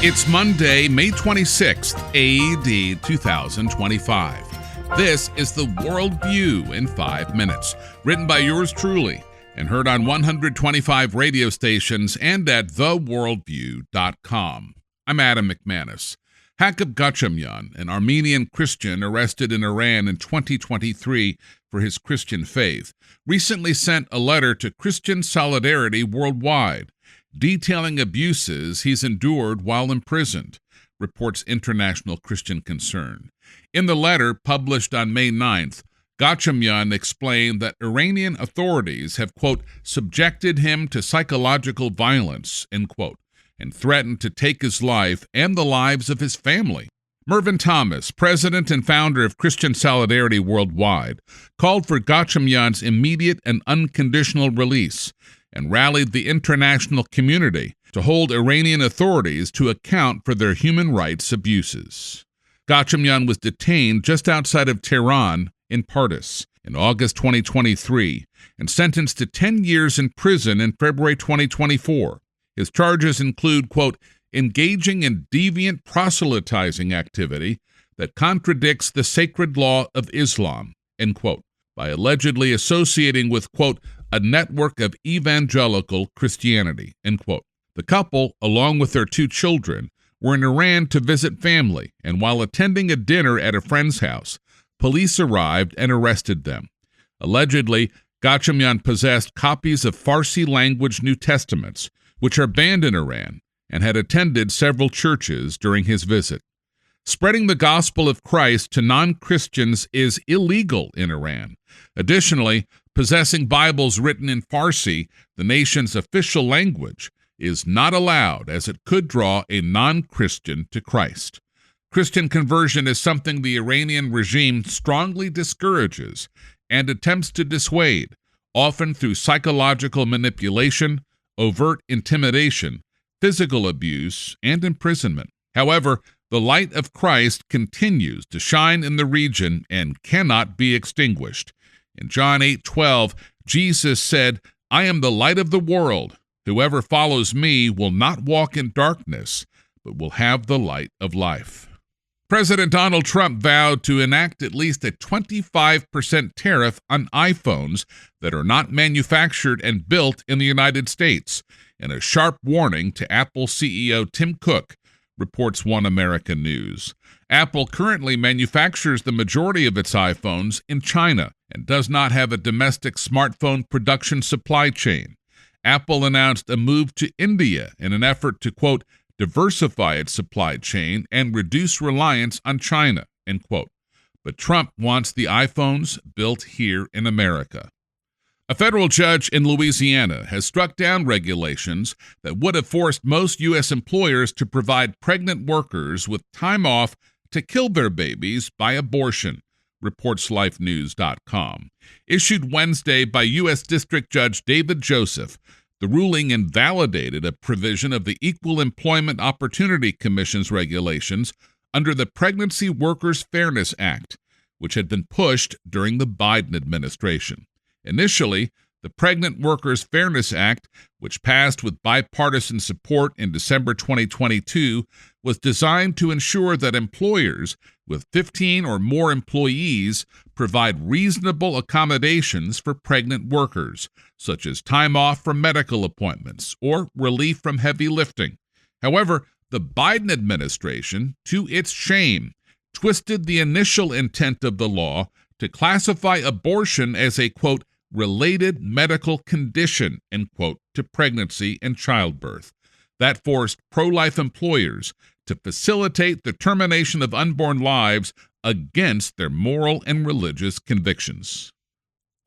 It's Monday, May 26th, AD 2025. This is the World View in 5 minutes, written by yours truly and heard on 125 radio stations and at theworldview.com. I'm Adam McManus. Haakon Gachamyan, an Armenian Christian arrested in Iran in 2023 for his Christian faith, recently sent a letter to Christian Solidarity Worldwide, detailing abuses he's endured while imprisoned, reports International Christian Concern. In the letter published on May 9th, Gachamyan explained that Iranian authorities have, quote, subjected him to psychological violence, end quote, and threatened to take his life and the lives of his family. Mervyn Thomas, president and founder of Christian Solidarity Worldwide, called for Gachamyan's immediate and unconditional release and rallied the international community to hold Iranian authorities to account for their human rights abuses. Gachamyan was detained just outside of Tehran in Pardis in August 2023 and sentenced to 10 years in prison in February 2024. His charges include, quote, engaging in deviant proselytizing activity that contradicts the sacred law of Islam, end quote, by allegedly associating with, quote, a network of evangelical Christianity, end quote. The couple, along with their 2 children, were in Iran to visit family, and while attending a dinner at a friend's house, police arrived and arrested them. Allegedly, Gachamyan possessed copies of Farsi-language New Testaments, which are banned in Iran, and had attended several churches during his visit. Spreading the gospel of Christ to non-Christians is illegal in Iran. Additionally, possessing Bibles written in Farsi, the nation's official language, is not allowed, as it could draw a non-Christian to Christ. Christian conversion is something the Iranian regime strongly discourages and attempts to dissuade, often through psychological manipulation, overt intimidation, physical abuse, and imprisonment. However, the light of Christ continues to shine in the region and cannot be extinguished. In John 8:12, Jesus said, I am the light of the world. Whoever follows me will not walk in darkness, but will have the light of life. President Donald Trump vowed to enact at least a 25% tariff on iPhones that are not manufactured and built in the United States, in a sharp warning to Apple CEO Tim Cook, reports One America News. Apple currently manufactures the majority of its iPhones in China and does not have a domestic smartphone production supply chain. Apple announced a move to India in an effort to, quote, diversify its supply chain and reduce reliance on China, end quote. But Trump wants the iPhones built here in America. A federal judge in Louisiana has struck down regulations that would have forced most U.S. employers to provide pregnant workers with time off to kill their babies by abortion, reports LifeNews.com. Issued Wednesday by U.S. District Judge David Joseph, the ruling invalidated a provision of the Equal Employment Opportunity Commission's regulations under the Pregnancy Workers Fairness Act, which had been pushed during the Biden administration. Initially, the Pregnant Workers Fairness Act, which passed with bipartisan support in December 2022, was designed to ensure that employers with 15 or more employees provide reasonable accommodations for pregnant workers, such as time off from medical appointments or relief from heavy lifting. However, the Biden administration, to its shame, twisted the initial intent of the law to classify abortion as a, quote, related medical condition, end quote, to pregnancy and childbirth. That forced pro-life employers to facilitate the termination of unborn lives against their moral and religious convictions.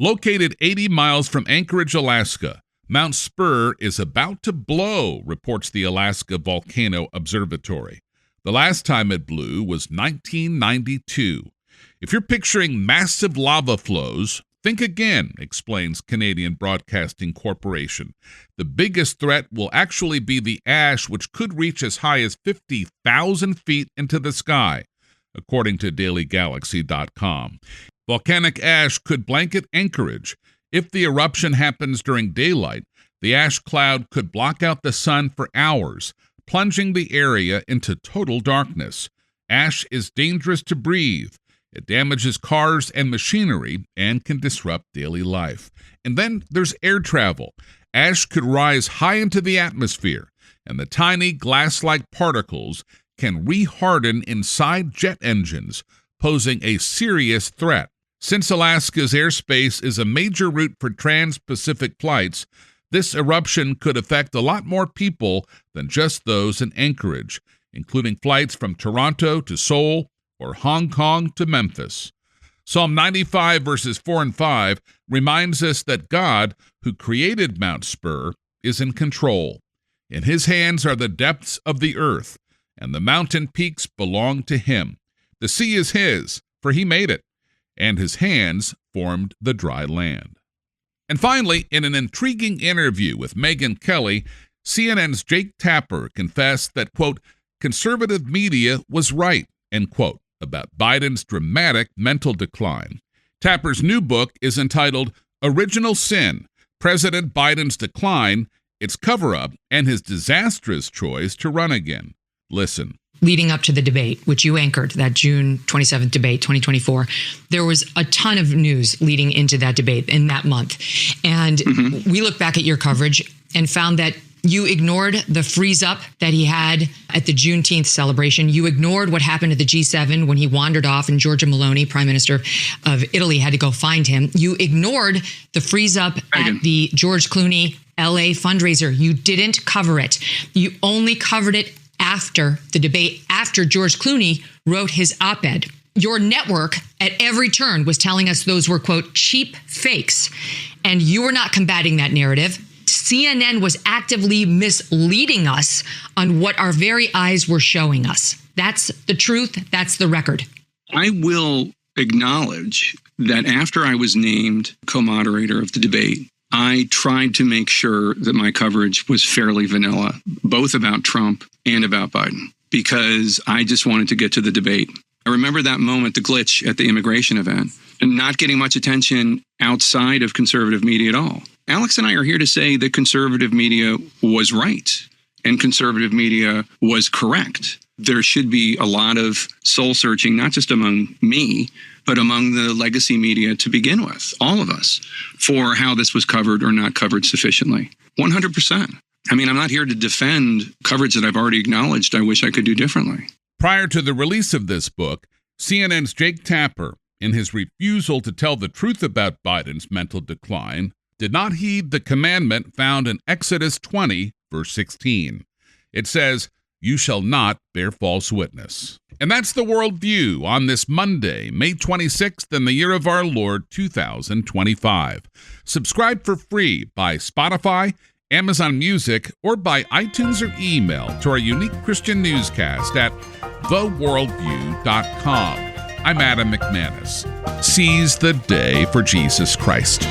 Located 80 miles from Anchorage, Alaska, Mount Spur is about to blow, reports the Alaska Volcano Observatory. The last time it blew was 1992. If you're picturing massive lava flows, think again, explains Canadian Broadcasting Corporation. The biggest threat will actually be the ash, which could reach as high as 50,000 feet into the sky, according to dailygalaxy.com. Volcanic ash could blanket Anchorage. If the eruption happens during daylight, the ash cloud could block out the sun for hours, plunging the area into total darkness. Ash is dangerous to breathe. It damages cars and machinery and can disrupt daily life. And then there's air travel. Ash could rise high into the atmosphere, and the tiny glass-like particles can reharden inside jet engines, posing a serious threat. Since Alaska's airspace is a major route for trans-Pacific flights, this eruption could affect a lot more people than just those in Anchorage, including flights from Toronto to Seoul or Hong Kong to Memphis. Psalm 95 verses 4 and 5 reminds us that God, who created Mount Spur, is in control. In his hands are the depths of the earth, and the mountain peaks belong to him. The sea is his, for he made it, and his hands formed the dry land. And finally, in an intriguing interview with Megyn Kelly, CNN's Jake Tapper confessed that, quote, conservative media was right, end quote, about Biden's dramatic mental decline. Tapper's new book is entitled Original Sin, President Biden's Decline, Its Cover-Up, and His Disastrous Choice to Run Again. Listen. Leading up to the debate, which you anchored, that June 27th debate, 2024, there was a ton of news leading into that debate in that month. And we look back at your coverage and found that you ignored the freeze up that he had at the Juneteenth celebration. You ignored what happened at the G7 when he wandered off and Giorgia Meloni, Prime Minister of Italy, had to go find him. You ignored the freeze up at the George Clooney LA fundraiser. You didn't cover it. You only covered it after the debate, after George Clooney wrote his op-ed. Your network at every turn was telling us those were, quote, cheap fakes. And you were not combating that narrative. CNN was actively misleading us on what our very eyes were showing us. That's the truth. That's the record. I will acknowledge that after I was named co-moderator of the debate, I tried to make sure that my coverage was fairly vanilla, both about Trump and about Biden, because I just wanted to get to the debate. I remember that moment, the glitch at the immigration event, and not getting much attention outside of conservative media at all. Alex and I are here to say that conservative media was right and conservative media was correct. There should be a lot of soul searching, not just among me, but among the legacy media to begin with, all of us, for how this was covered or not covered sufficiently. 100%. I mean, I'm not here to defend coverage that I've already acknowledged I wish I could do differently. Prior to the release of this book, CNN's Jake Tapper, in his refusal to tell the truth about Biden's mental decline, did not heed the commandment found in Exodus 20, verse 16. It says, "You shall not bear false witness." And that's the worldview on this Monday, May 26th, in the year of our Lord, 2025. Subscribe for free by Spotify, Amazon Music, or by iTunes or email to our unique Christian newscast at theworldview.com. I'm Adam McManus. Seize the day for Jesus Christ.